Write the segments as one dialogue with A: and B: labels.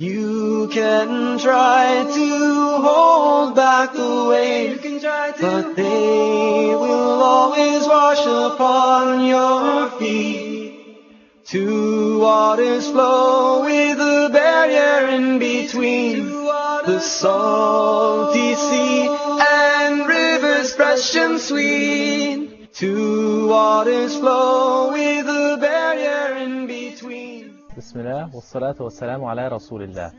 A: You can try to hold back the waves, but they will always wash upon your feet. Two waters flow with a barrier in between, the salty sea and rivers fresh and sweet. Two waters flow with a barrier in between.
B: Bismillah, wassalatu wassalamu ala rasulillah.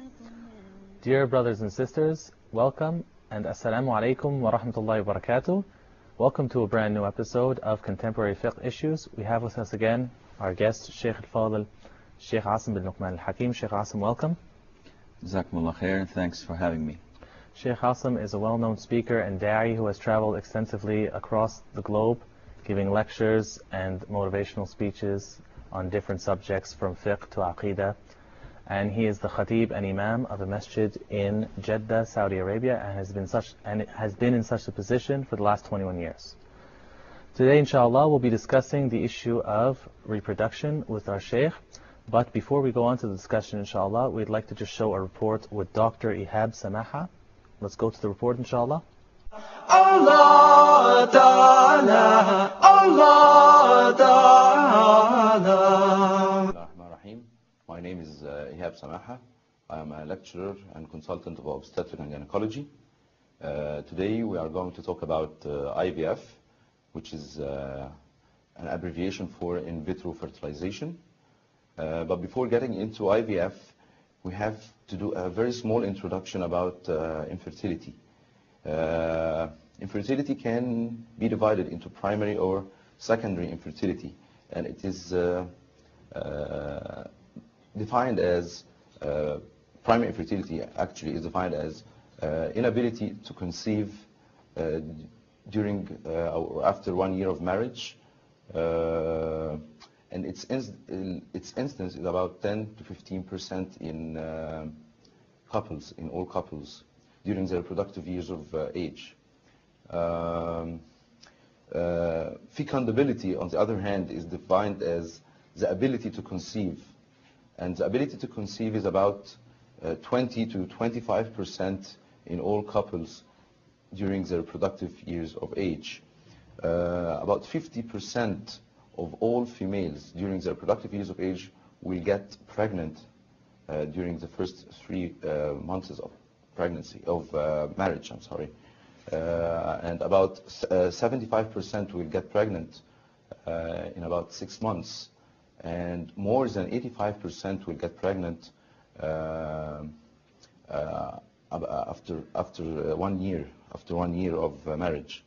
B: Dear brothers and sisters, welcome and assalamu alaikum wa rahmatullahi wa barakatuh. Welcome to a brand new episode of Contemporary Fiqh Issues. We have with us again our guest, Sheikh al-Fadl, Sheikh Asem bin Luqman al-Hakim. Sheikh Asem, welcome.
C: Jazakumullah khair, and thanks for having me.
B: Sheikh Asem is a well-known speaker and da'i who has traveled extensively across the globe, giving lectures and motivational speeches on different subjects from fiqh to aqidah. And he is the khatib and imam of a masjid in Jeddah, Saudi Arabia, and has been in such a position for the last 21 years. Today, inshallah, we'll be discussing the issue of reproduction with our sheikh. But before we go on to the discussion, inshallah, we'd like to just show a report with Dr. Ihab Samaha. Let's go to the report, inshallah.
A: Allah Ta'ala, Allah Ta'ala.
C: My name is Ihab Samaha. I am a lecturer and consultant of obstetrics and gynecology. Today we are going to talk about IVF, which is an abbreviation for in vitro fertilization. But before getting into IVF, we have to do a very small introduction about infertility. Infertility can be divided into primary or secondary infertility, and it is defined as primary infertility actually is defined as inability to conceive during or after 1 year of marriage, and its instance is about 10 to 15% in couples, in all couples, during their reproductive years of age. Fecundability, on the other hand, is defined as the ability to conceive. And the ability to conceive is about 20 to 25% in all couples during their reproductive years of age. About 50% of all females during their reproductive years of age will get pregnant during the first 3 months of pregnancy, of marriage, and about 75% will get pregnant in about 6 months. And more than 85% will get pregnant after 1 year of marriage.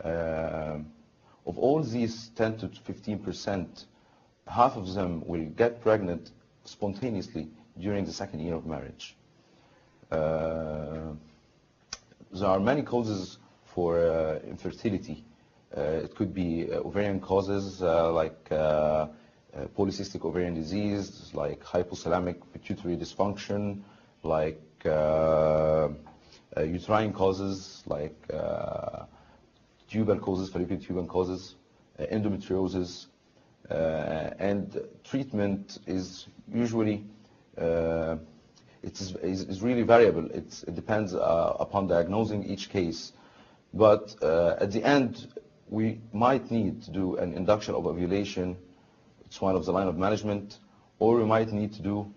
C: Of all these 10 to 15%, half of them will get pregnant spontaneously during the 2nd year of marriage. There are many causes for infertility. It could be ovarian causes like polycystic ovarian disease, like hypothalamic pituitary dysfunction, like uterine causes, like tubal causes, fallopian tubal causes, endometriosis, and treatment is usually is really variable. It depends upon diagnosing each case, but at the end we might need to do an induction of ovulation. It's one of the line of management, or we might need to do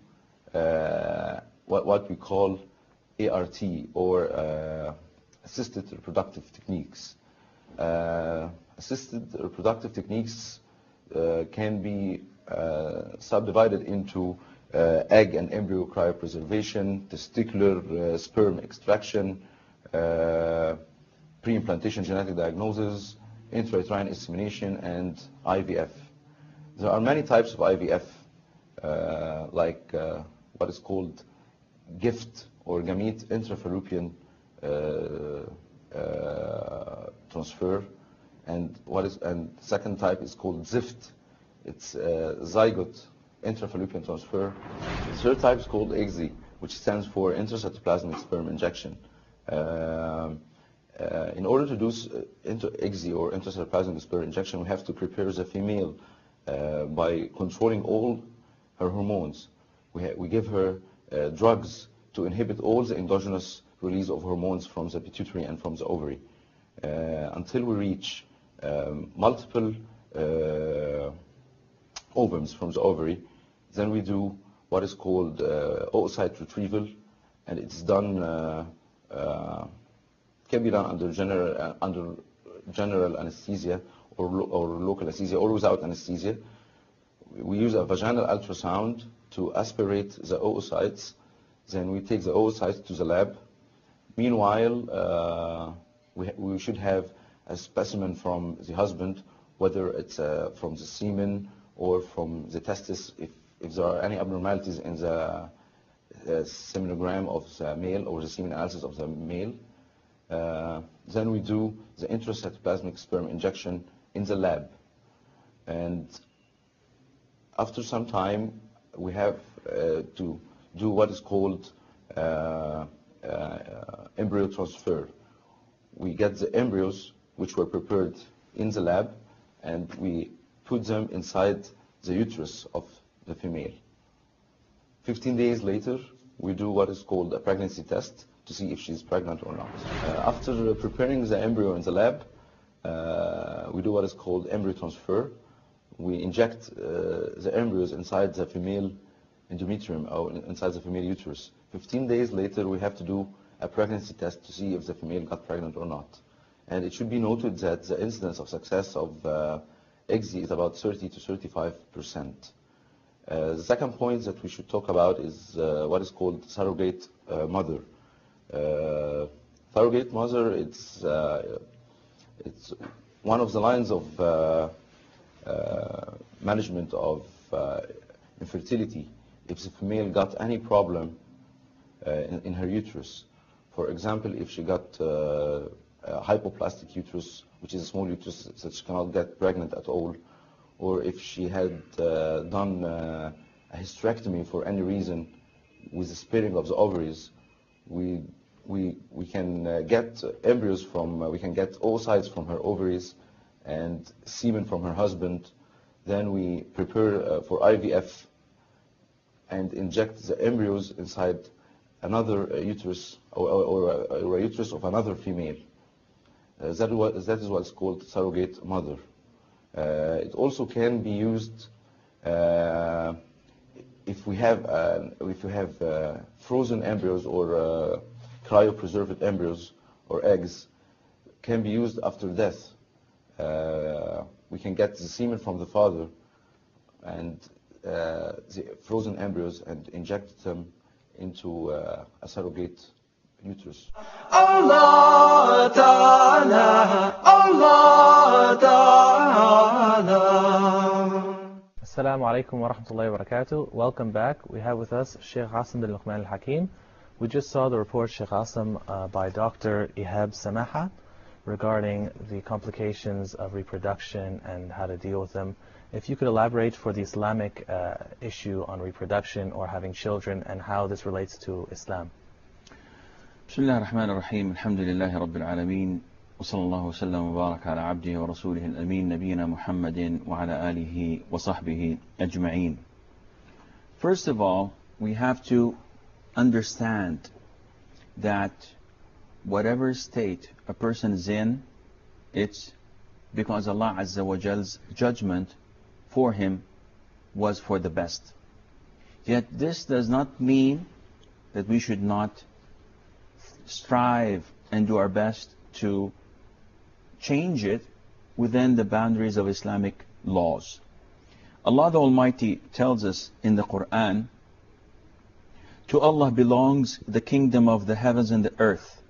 C: what we call ART, or assisted reproductive techniques. Assisted reproductive techniques can be subdivided into egg and embryo cryopreservation, testicular sperm extraction, pre-implantation genetic diagnosis, intrauterine insemination, and IVF. There are many types of IVF, like what is called GIFT, or gamete intrafallopian transfer, and second type is called ZIFT. It's zygote intrafallopian transfer. The third type is called ICSI, which stands for intracytoplasmic sperm injection. In order to do ICSI, or intracytoplasmic sperm injection, we have to prepare the female by controlling all her hormones. We give her drugs to inhibit all the endogenous release of hormones from the pituitary and from the ovary until we reach multiple ovums from the ovary. Then we do what is called oocyte retrieval, and it's done can be done under general anesthesia or local anesthesia or without anesthesia. We use a vaginal ultrasound to aspirate the oocytes. Then we take the oocytes to the lab. Meanwhile, we should have a specimen from the husband, whether it's from the semen or from the testis, if there are any abnormalities in the seminogram of the male or the semen analysis of the male. Then we do the intracytoplasmic sperm injection in the lab. And after some time, we have to do what is called embryo transfer. We get the embryos which were prepared in the lab, and we put them inside the uterus of the female. 15 days later, we do what is called a pregnancy test to see if she's pregnant or not. After preparing the embryo in the lab, we do what is called embryo transfer. We inject the embryos inside the female endometrium or inside the female uterus. 15 days later, we have to do a pregnancy test to see if the female got pregnant or not. And it should be noted that the incidence of success of ICSI is about 30 to 35%. The second point that we should talk about is what is called surrogate mother. Surrogate mother, it's one of the lines of management of infertility if the female got any problem in her uterus. For example, if she got a hypoplastic uterus, which is a small uterus that she cannot get pregnant at all, or if she had done a hysterectomy for any reason with the sparing of the ovaries, we can get embryos from, we can get oocytes from her ovaries and semen from her husband. Then we prepare for IVF and inject the embryos inside another uterus or a uterus of another female. That is what's called surrogate mother. It also can be used if we have frozen embryos or cryopreserved embryos or eggs, can be used after death. We can get the semen from the father and the frozen embryos and inject them into a surrogate uterus.
A: Allah Ta'ala, Allah Ta'ala.
B: Assalamu alaikum wa rahmatullahi wa barakatuh. Welcome back. We have with us Sheikh Asem bin Luqman al-Hakim. We just saw the report, Sheikh Asem, by Dr. Ihab Samaha regarding the complications of reproduction and how to deal with them. If you could elaborate for the Islamic issue on reproduction or having children and how this relates to Islam.
D: بسم الله الرحمن الرحيم الحمد لله رب العالمين وصلى الله وسلم وبارك على عبده ورسوله الأمين نبينا محمد وعلى آله وصحبه أجمعين. First of all, we have to understand that whatever state a person is in, it's because Allah Azza wa Jal's judgment for him was for the best. Yet this does not mean that we should not strive and do our best to change it within the boundaries of Islamic laws. Allah the Almighty tells us in the Quran, to Allah belongs the kingdom of the heavens and the earth.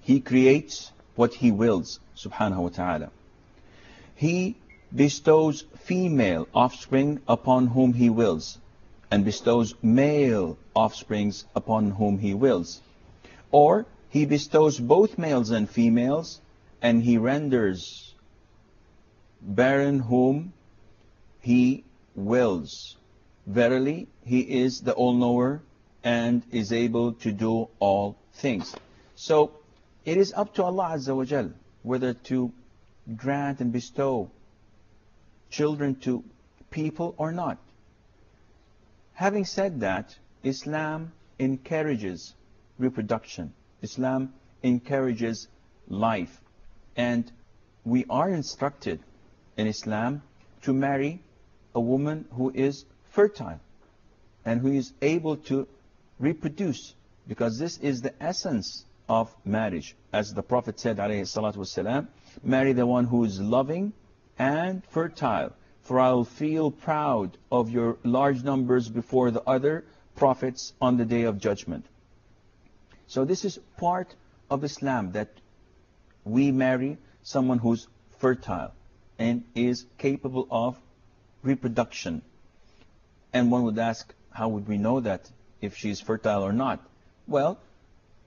D: He creates what He wills, subhanahu wa ta'ala. He bestows female offspring upon whom He wills, and bestows male offsprings upon whom He wills. Or He bestows both males and females, and He renders barren whom He wills. Verily, He is the all-knower and is able to do all things. So, it is up to Allah Azza wa Jal whether to grant and bestow children to people or not. Having said that, Islam encourages reproduction. Islam encourages life. And we are instructed in Islam to marry a woman who is fertile and who is able to reproduce, because this is the essence of marriage. As the Prophet said, alayhi salatu wasalam, marry the one who is loving and fertile, for I will feel proud of your large numbers before the other prophets on the day of judgment. So this is part of Islam, that we marry someone who's fertile and is capable of reproduction. And one would ask, how would we know that if she's fertile or not? Well,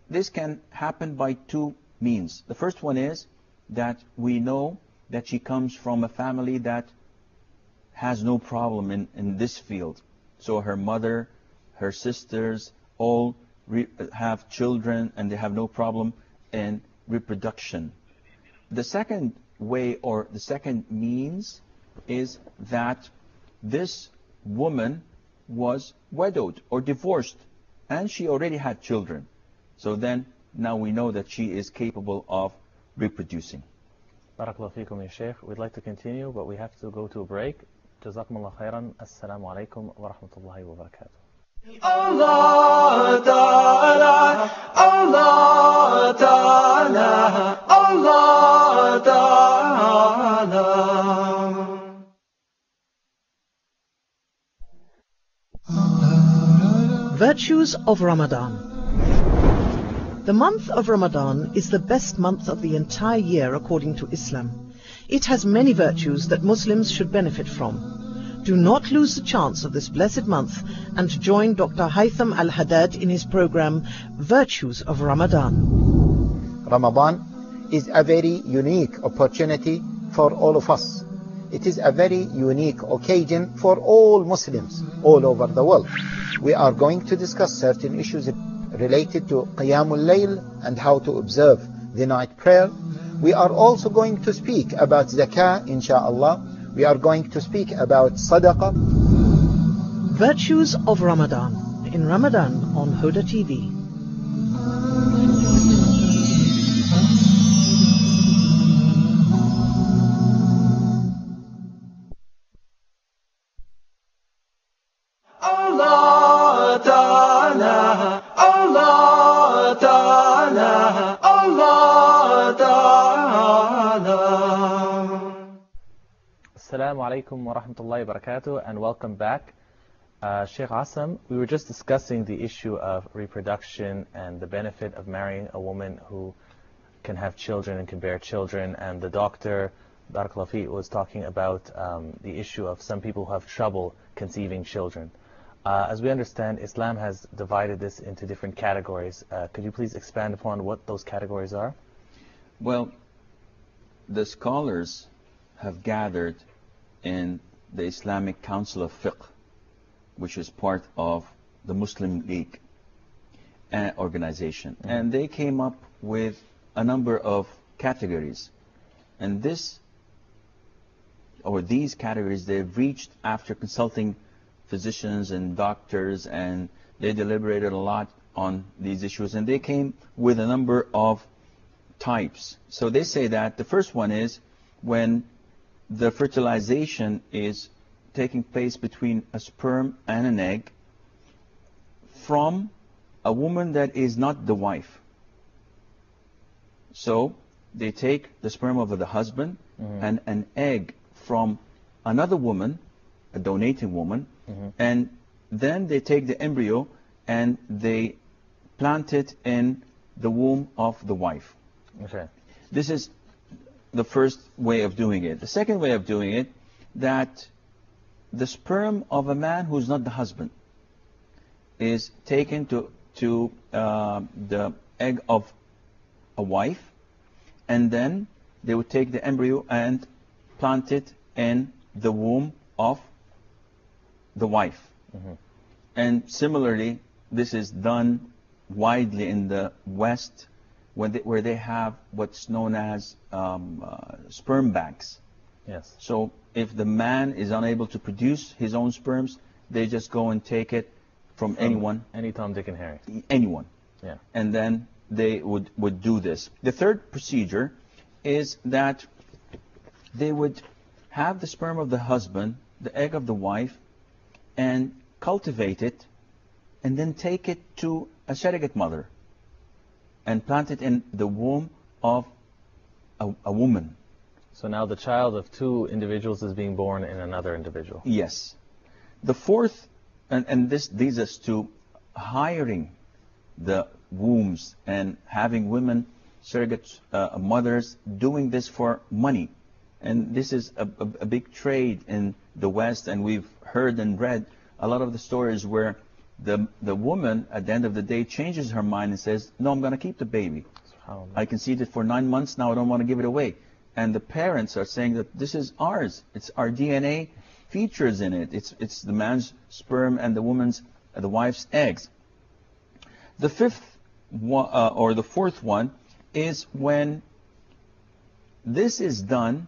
D: this can happen by two means. The first one is that we know that she comes from a family that has no problem in this field. So her mother, her sisters, all have children and they have no problem in reproduction. The second way, or the second means, is that this woman was widowed or divorced and she already had children. So then now we know that she is capable of reproducing.
B: Barakallahu feekum, ya sheikh. We'd like to continue, but we have to go to a break. Jazakumullah khairan. Assalamu alaikum wa rahmatullahi wa barakatuh.
A: Allah Ta'ala, Allah Ta'ala, Allah Ta'ala.
E: Virtues of Ramadan. The month of Ramadan is the best month of the entire year according to Islam. It has many virtues that Muslims should benefit from. Do not lose the chance of this blessed month and join Dr. Haitham Al-Haddad in his program Virtues of Ramadan.
F: Ramadan is a very unique opportunity for all of us. It is a very unique occasion for all Muslims all over the world. We are going to discuss certain issues related to Qiyamul Layl and how to observe the night prayer. We are also going to speak about Zakah, inshallah. We are going to speak about Sadaqah.
E: Virtues of Ramadan, in Ramadan on Huda TV.
A: Allah Ta'ala, Allah Ta'ala, Allah Ta'ala.
B: Assalamu alaikum wa rahmatullahi wa barakatuh, and welcome back. Sheikh Asem, we were just discussing the issue of reproduction and the benefit of marrying a woman who can have children and can bear children, and the doctor, Barakallahu Fi, was talking about the issue of some people who have trouble conceiving children. As we understand, Islam has divided this into different categories. Could you please expand upon what those categories are?
D: Well, the scholars have gathered in the Islamic Council of Fiqh, which is part of the Muslim League organization. Mm-hmm. And they came up with a number of categories. And these categories they've reached after consulting physicians and doctors, and they deliberated a lot on these issues, and they came with a number of types. So they say that the first one is when the fertilization is taking place between a sperm and an egg from a woman that is not the wife. So they take the sperm of the husband and an egg from another woman, a donating woman, and then they take the embryo and they plant it in the womb of the wife.
B: Okay.
D: This is the first way of doing it. The second way of doing it, that the sperm of a man who's not the husband is taken to the egg of a wife, and then they would take the embryo and plant it in the womb of the wife. And similarly, this is done widely in the West, where they have what's known as sperm banks.
B: Yes.
D: So if the man is unable to produce his own sperms, they just go and take it from anyone.
B: Any Tom, Dick, and Harry.
D: Anyone.
B: Yeah.
D: And then they would do this. The third procedure is that they would have the sperm of the husband, the egg of the wife, and cultivate it, and then take it to a surrogate mother and plant it in the womb of a woman.
B: So now the child of two individuals is being born in another individual.
D: Yes. The fourth, and this leads us to hiring the wombs and having women, surrogate mothers, doing this for money. And this is a big trade in the West, and we've heard and read a lot of the stories where the woman, at the end of the day, changes her mind and says, no, I'm going to keep the baby. I conceived it for 9 months, now I don't want to give it away. And the parents are saying that this is ours. It's our DNA features in it. It's the man's sperm and the woman's, the wife's eggs. The fifth one, or the fourth one, is when this is done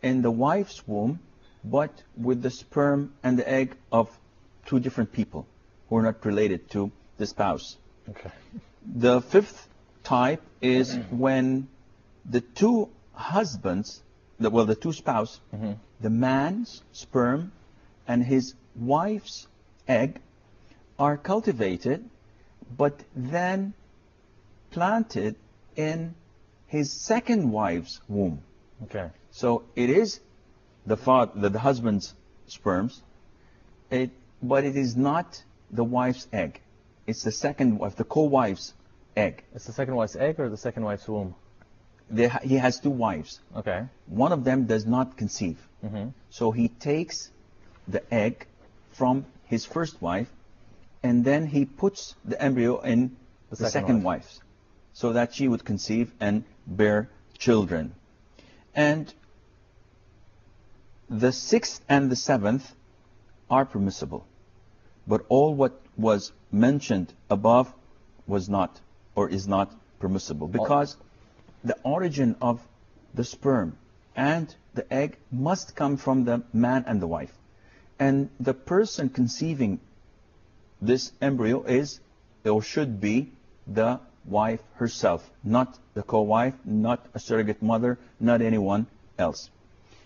D: in the wife's womb, but with the sperm and the egg of two different people who are not related to the spouse.
B: Okay.
D: The fifth type is when the two husbands, the two spouses, the man's sperm and his wife's egg are cultivated, but then planted in his second wife's womb.
B: Okay.
D: So it is the husband's sperms, but it is not the wife's egg. It's the second wife, the co-wife's egg.
B: It's the second wife's egg or the second wife's womb?
D: He has two wives.
B: Okay.
D: One of them does not conceive. So he takes the egg from his first wife, and then he puts the embryo in the second wife's, so that she would conceive and bear children. And the sixth and the seventh are permissible, but all what was mentioned above was not, or is not, permissible, because the origin of the sperm and the egg must come from the man and the wife. And the person conceiving this embryo is, or should be, the wife herself, not the co-wife, not a surrogate mother, not anyone else.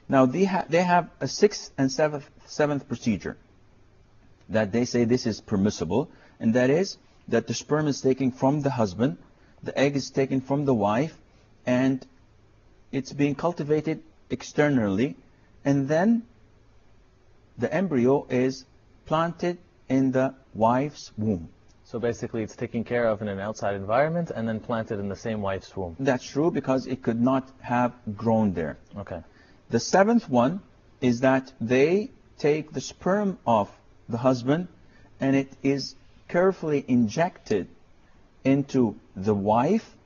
D: Now they have a sixth and seventh procedure that they say this is permissible, and that is that the sperm is taken from the husband, the egg is taken from the wife, and it's being cultivated externally, and then the embryo is planted in the wife's womb.
B: So basically it's taken care of in an outside environment and then planted in the same wife's womb.
D: That's true, because it could not have grown there.
B: Okay.
D: The seventh one is that they take the sperm of the husband and it is carefully injected into the wife,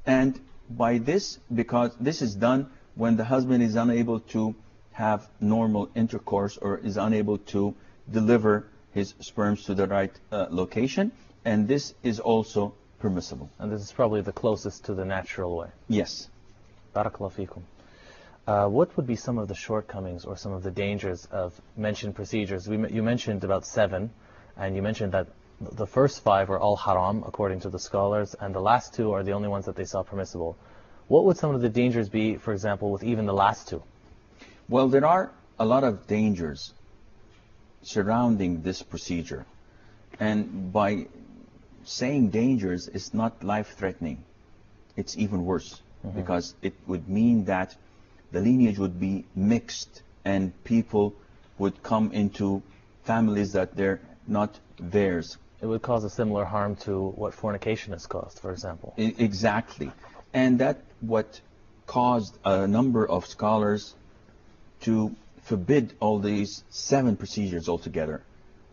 D: and by this, because this is done when the husband is unable to have normal intercourse or is unable to deliver his sperms to the right location, and this is also permissible.
B: And this is probably the closest to the natural way.
D: Yes.
B: Barakallahu feekum. What would be some of the shortcomings or some of the dangers of mentioned procedures? You mentioned about 7, and you mentioned that the first 5 are all haram according to the scholars, and the last 2 are the only ones that they saw permissible. What would some of the dangers be, for example, with even the last 2?
D: Well, there are a lot of dangers surrounding this procedure, and by saying dangers, it's not life-threatening. It's even worse, because it would mean that the lineage would be mixed and people would come into families that they're not theirs.
B: It would cause a similar harm to what fornication has caused, for example.
D: Exactly. And that what caused a number of scholars to forbid all these 7 procedures altogether,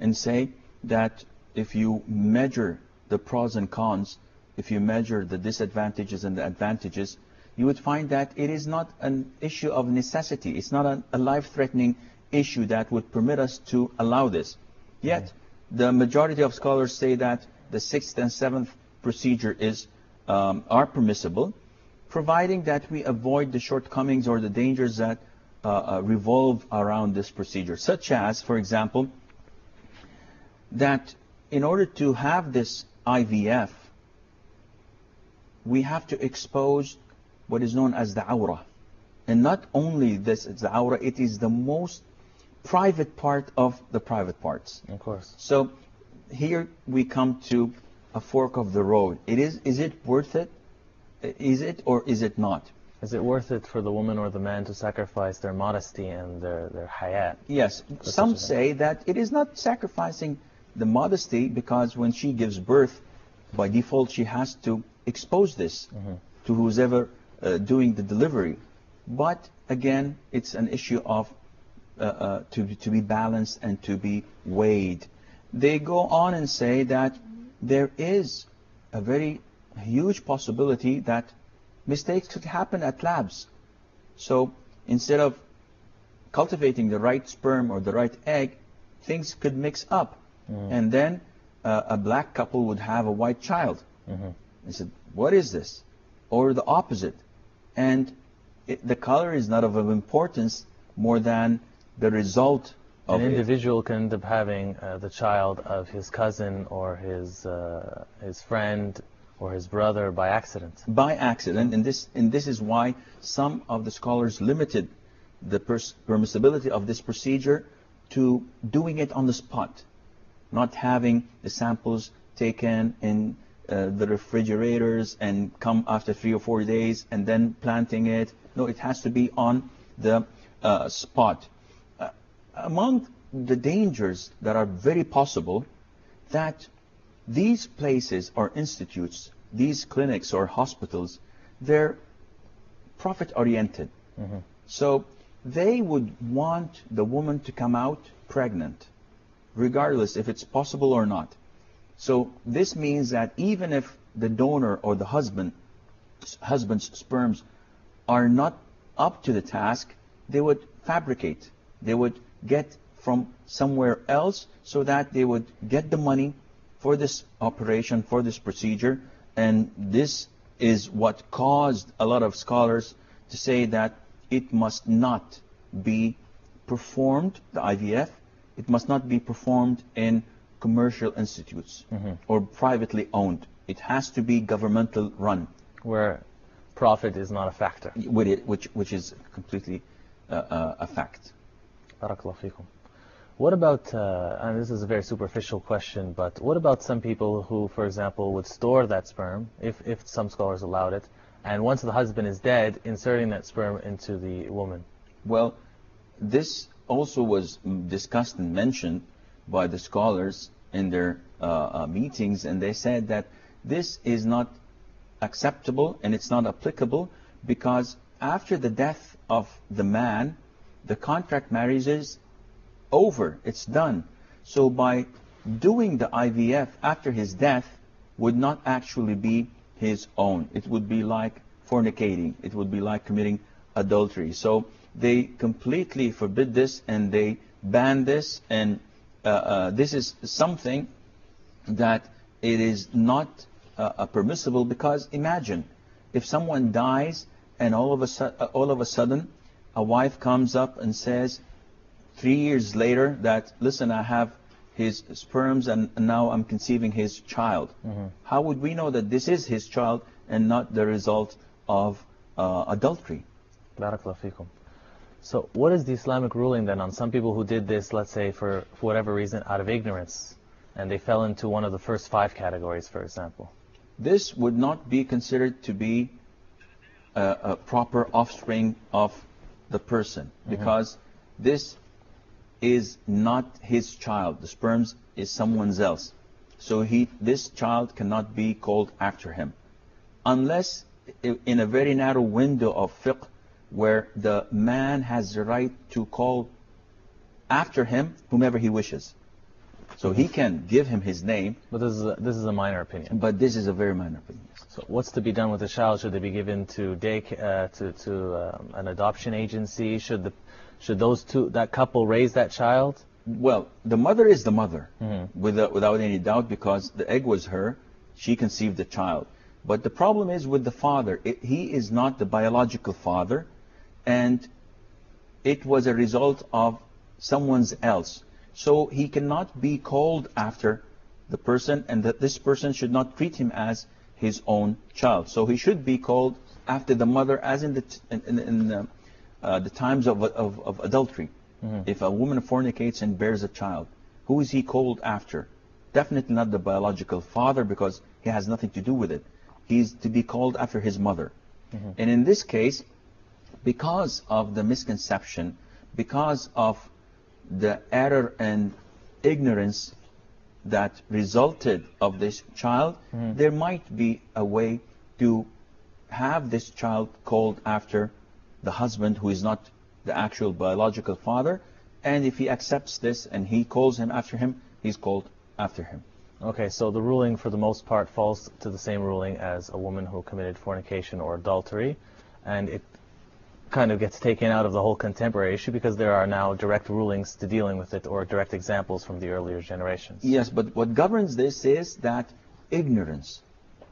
D: and say that if you measure the pros and cons, if you measure the disadvantages and the advantages, you would find that it is not an issue of necessity. It's not a life-threatening issue that would permit us to allow this. Yet, the majority of scholars say that the 6th and 7th procedure are permissible, providing that we avoid the shortcomings or the dangers that revolve around this procedure, such as, for example, that in order to have this IVF, we have to expose what is known as the awra. And not only this, it's the awra, it is the most private part of the private parts.
B: Of course.
D: So here we come to a fork of the road. Is it worth it? Is it or is it not?
B: Is it worth it for the woman or the man to sacrifice their modesty and their hayat?
D: Yes. Some say that it is not sacrificing the modesty, because when she gives birth, by default she has to expose this to who's ever doing the delivery. But again, it's an issue of to be balanced and to be weighed. They go on and say that there is a very huge possibility that mistakes could happen at labs. So instead of cultivating the right sperm or the right egg, things could mix up. And then a black couple would have a white child. They said, what is this? Or the opposite. And the color is not of importance more than the result of
B: An individual can end up having the child of his cousin or his friend or his brother by accident.
D: By accident, and this is why some of the scholars limited the permissibility of this procedure to doing it on the spot, not having the samples taken in the refrigerators and come after 3 or 4 days and then planting it. No, it has to be on the spot. Among the dangers that are very possible, that these places or institutes, these clinics or hospitals, they're profit-oriented. So they would want the woman to come out pregnant, regardless if it's possible or not. So this means that even if the donor or the husband's sperms are not up to the task, they would fabricate. They would get from somewhere else so that they would get the money for this operation, for this procedure. And this is what caused a lot of scholars to say that it must not be performed, the IVF, it must not be performed in commercial institutes or privately owned. It has to be governmental run,
B: where profit is not a factor.
D: With it, which is completely a fact.
B: Barakallahu feekum. What about, and this is a very superficial question, but what about some people who, for example, would store that sperm, if some scholars allowed it, and once the husband is dead, inserting that sperm into the woman?
D: Well, this also was discussed and mentioned by the scholars in their meetings, and they said that this is not acceptable and it's not applicable, because after the death of the man, the contract marriage is over, it's done. So by doing the IVF after his death would not actually be his own. It would be like fornicating. It would be like committing adultery. So they completely forbid this and they ban this, and this is something that it is not permissible, because imagine if someone dies and all of a sudden a wife comes up and says 3 years later that, listen, I have his sperms and now I'm conceiving his child. How would we know that this is his child and not the result of adultery?
B: Barakallahu feekum. So what is the Islamic ruling then on some people who did this, let's say for whatever reason, out of ignorance, and they fell into one of the first 5 categories, for example?
D: This would not be considered to be a proper offspring of the person, because this is not his child. The sperms is someone else. So this child cannot be called after him, unless in a very narrow window of fiqh, where the man has the right to call after him whomever he wishes. So he can give him his name.
B: But this is a minor opinion.
D: But this is a very minor opinion.
B: So what's to be done with the child? Should they be given to an adoption agency? Should that couple raise that child?
D: Well, the mother is the mother, without any doubt, because the egg was her. She conceived the child. But the problem is with the father. He is not the biological father, and it was a result of someone else. So he cannot be called after the person, and that this person should not treat him as his own child. So he should be called after the mother, as in the times of adultery. If a woman fornicates and bears a child, who is he called after? Definitely not the biological father, because he has nothing to do with it. He's to be called after his mother. And in this case, because of the misconception, because of the error and ignorance that resulted of this child, there might be a way to have this child called after the husband, who is not the actual biological father. And if he accepts this and he calls him after him, he's called after him.
B: Okay, so the ruling for the most part falls to the same ruling as a woman who committed fornication or adultery, and it kind of gets taken out of the whole contemporary issue because there are now direct rulings to dealing with it, or direct examples from the earlier generations.
D: Yes, but what governs this is that ignorance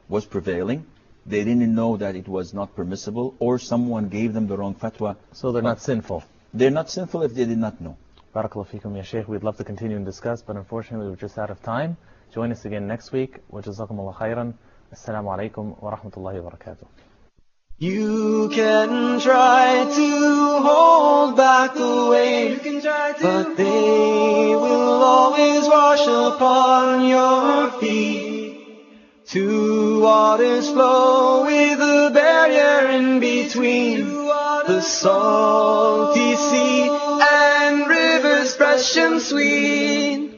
D: was prevailing. They didn't know that it was not permissible, or someone gave them the wrong fatwa.
B: So they're not sinful.
D: They're not sinful if they did not know.
B: Barakallahu feekum, ya Sheikh. We'd love to continue and discuss, but unfortunately we're just out of time. Join us again next week. Wa jazakumullah khairan. Assalamu alaikum wa rahmatullahi wa barakatuh.
A: You can try to hold back the waves, but they will always wash upon your feet. Two waters flow with a barrier in between, the salty sea and rivers fresh and sweet.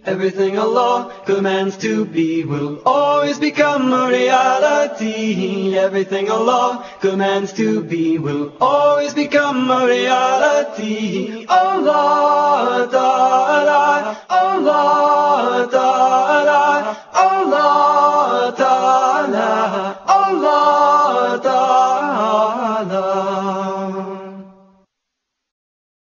A: Everything Allah commands to be will always become a reality. Everything Allah commands to be will always become a reality. Allah Ta'ala, Allah Ta'ala, Allah